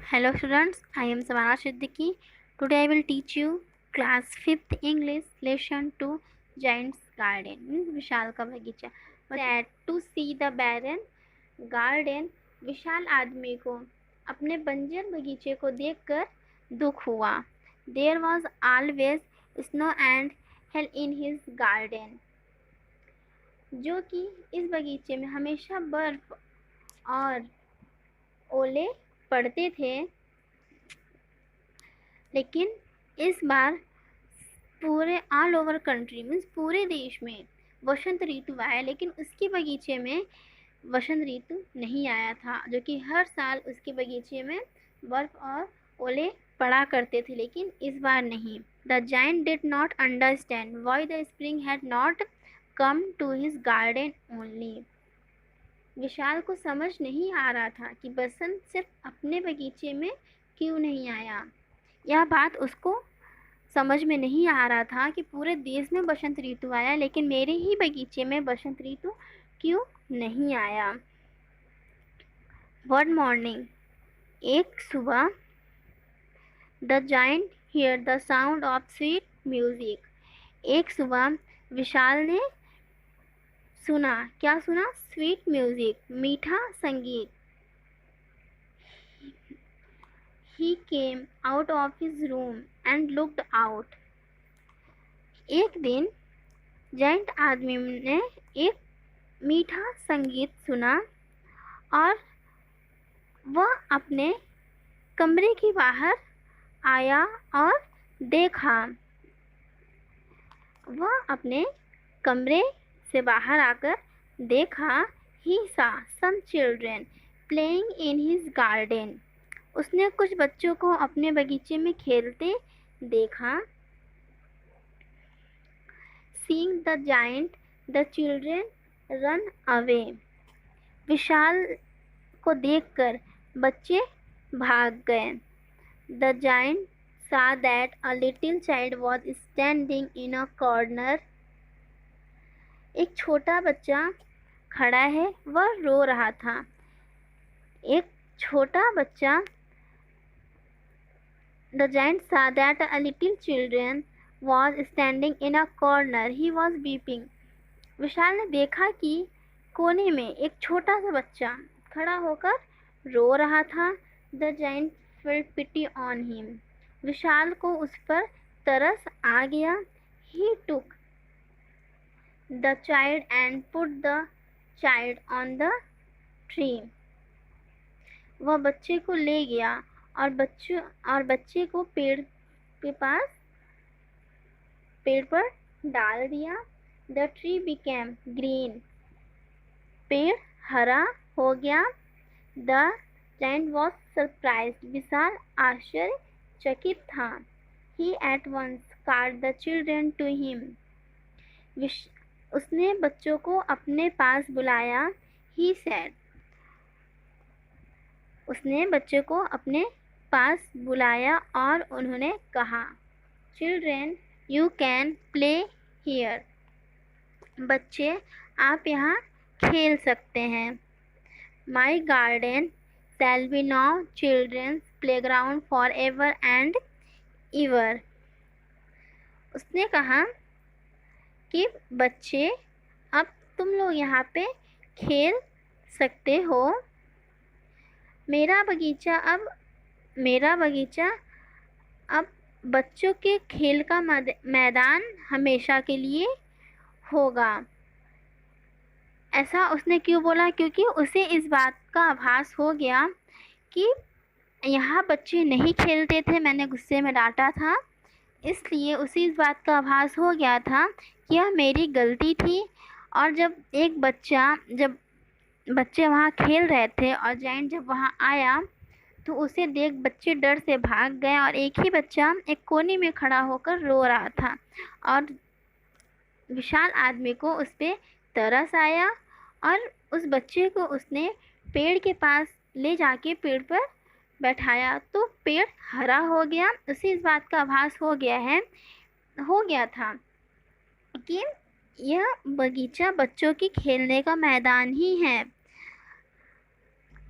Hello students, I am Samana Siddiqui. Today I will teach you class 5th English lesson 2 Giant's Garden means विशाल का बगीचा. Sad to see the barren garden. विशाल आदमी को अपने बंजर बगीचे को देखकर दुख हुआ. There was always snow and hail in his garden. जो कि इस बगीचे में हमेशा बर्फ और ओले पड़ते थे, लेकिन इस बार पूरे ऑल ओवर कंट्री मीन्स पूरे देश में वसंत ऋतु आया, लेकिन उसके बगीचे में वसंत ऋतु नहीं आया था, जो कि हर साल उसके बगीचे में बर्फ और ओले पड़ा करते थे, लेकिन इस बार नहीं. The giant did not understand why the spring had not come to his garden only. विशाल को समझ नहीं आ रहा था कि बसंत सिर्फ अपने बगीचे में क्यों नहीं आया. यह बात उसको समझ में नहीं आ रहा था कि पूरे देश में बसंत ऋतु आया, लेकिन मेरे ही बगीचे में बसंत ऋतु क्यों नहीं आया. वन मॉर्निंग, एक सुबह, the giant here the sound of sweet music. एक सुबह विशाल ने सुना. क्या सुना? स्वीट म्यूजिक, मीठा संगीत. He came out of his room and looked out. एक दिन जायंट आदमी ने एक मीठा संगीत सुना और वह अपने कमरे के बाहर आया और देखा. वह अपने कमरे से बाहर आकर देखा. He saw some children playing in his garden. उसने कुछ बच्चों को अपने बगीचे में खेलते देखा. Seeing the giant, the children run away. विशाल को देखकर बच्चे भाग गए. The giant saw that a little child was standing in a corner. एक छोटा बच्चा खड़ा है, वह रो रहा था. एक छोटा बच्चा. The giant saw that a little children was standing in a corner. He was weeping. विशाल ने देखा कि कोने में एक छोटा सा बच्चा खड़ा होकर रो रहा था. The giant felt pity on him. विशाल को उस पर तरस आ गया. He took the child and put the child on the tree. वह बच्चे को ले गया और बच्चे को पेड़ पर डाल दिया. The tree became green. पेड़ हरा हो गया. The giant was surprised. विशाल आश्चर्यचकित था. He at once called the children to him. उसने बच्चों को अपने पास बुलाया. He said. उसने बच्चों को अपने पास बुलाया और उन्होंने कहा, Children, you can play here. बच्चे, आप यहाँ खेल सकते हैं. My garden shall be now children's playground forever and ever. उसने कहा कि बच्चे, अब तुम लोग यहाँ पे खेल सकते हो. मेरा बगीचा अब बच्चों के खेल का मैदान हमेशा के लिए होगा. ऐसा उसने क्यों बोला? क्योंकि उसे इस बात का आभास हो गया कि यहाँ बच्चे नहीं खेलते थे. मैंने गुस्से में डांटा था, इसलिए उसे इस बात का आभास हो गया था कि यह मेरी गलती थी. और जब बच्चे वहाँ खेल रहे थे और जायंट जब वहाँ आया तो उसे देख बच्चे डर से भाग गए और एक ही बच्चा एक कोने में खड़ा होकर रो रहा था. और विशाल आदमी को उस पर तरस आया और उस बच्चे को उसने पेड़ के पास ले जाके पेड़ पर बैठाया, तो पेड़ हरा हो गया. उसे इस बात का आभास हो गया था कि यह बगीचा बच्चों की खेलने का मैदान ही है.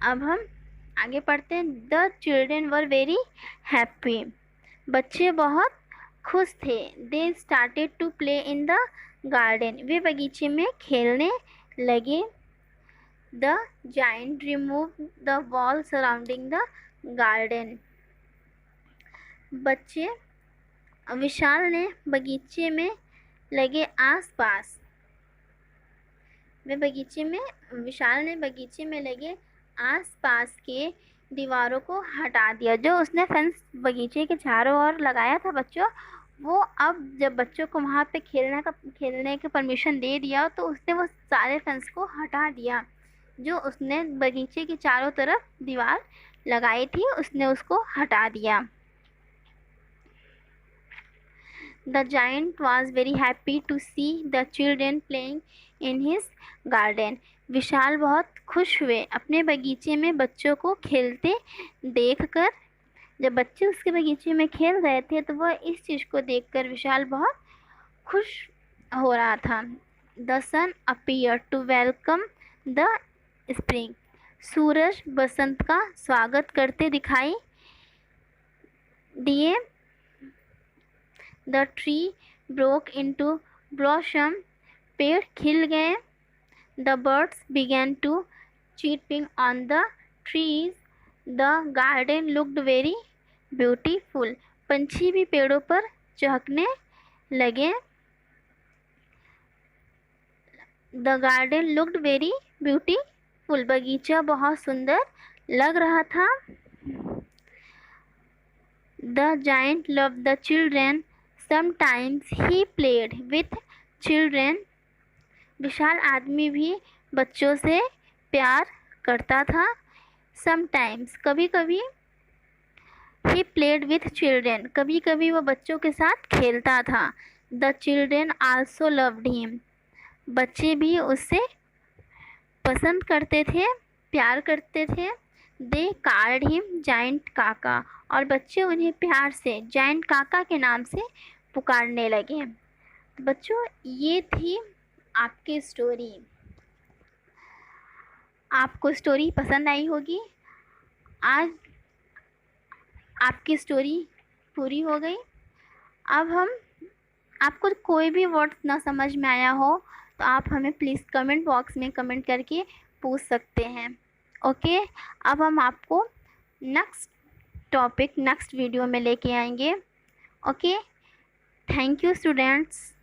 अब हम आगे पढ़ते हैं। The children were very happy, बच्चे बहुत खुश थे। They started to play in the garden, वे बगीचे में खेलने लगे। The giant remove the wall surrounding the garden, बच्चे विशाल ने बगीचे में लगे आसपास, विशाल ने बगीचे में लगे आसपास के दीवारों को हटा दिया। जो उसने फेंस बगीचे के चारों ओर लगाया था बच्चों, वो अब जब बच्चों को वहाँ पे खेलने की परमिशन दे दिया, तो उसने वो सारे फेंस को हटा दिया। जो उसने बगीचे के चारों तरफ दीवार लगाई थी, उसने उसको हटा दिया। The giant was very happy to see the children playing in his garden. विशाल बहुत खुश हुए अपने बगीचे में बच्चों को खेलते देखकर। जब बच्चे उसके बगीचे में खेल रहे थे, तो वह इस चीज़ को देखकर विशाल बहुत खुश हो रहा था। The sun appeared to welcome the spring. सूरज बसंत का स्वागत करते दिखाई दिए। The tree broke into blossom, पेड़ खिल गए। The birds began to chirping on the trees. The garden looked very beautiful. पंछी भी पेड़ों पर चहकने लगे। The garden looked very beautiful. बगीचा बहुत सुंदर लग रहा था। The giant loved the children. Sometimes he played with children. विशाल आदमी भी बच्चों से प्यार करता था। Sometimes, कभी कभी, he played with children, कभी कभी वो बच्चों के साथ खेलता था। The children also loved him. बच्चे भी उससे पसंद करते थे, प्यार करते थे। They called him giant काका, और बच्चे उन्हें प्यार से जाइंट काका के नाम से पुकारने लगे। बच्चों, ये थी आपकी स्टोरी। आपको स्टोरी पसंद आई होगी। आज आपकी स्टोरी पूरी हो गई। अब आपको कोई भी वर्ड ना समझ में आया हो, तो आप हमें प्लीज़ कमेंट बॉक्स में कमेंट करके पूछ सकते हैं। ओके, अब हम आपको नेक्स्ट टॉपिक नेक्स्ट वीडियो में लेके आएंगे। Okay, thank you students.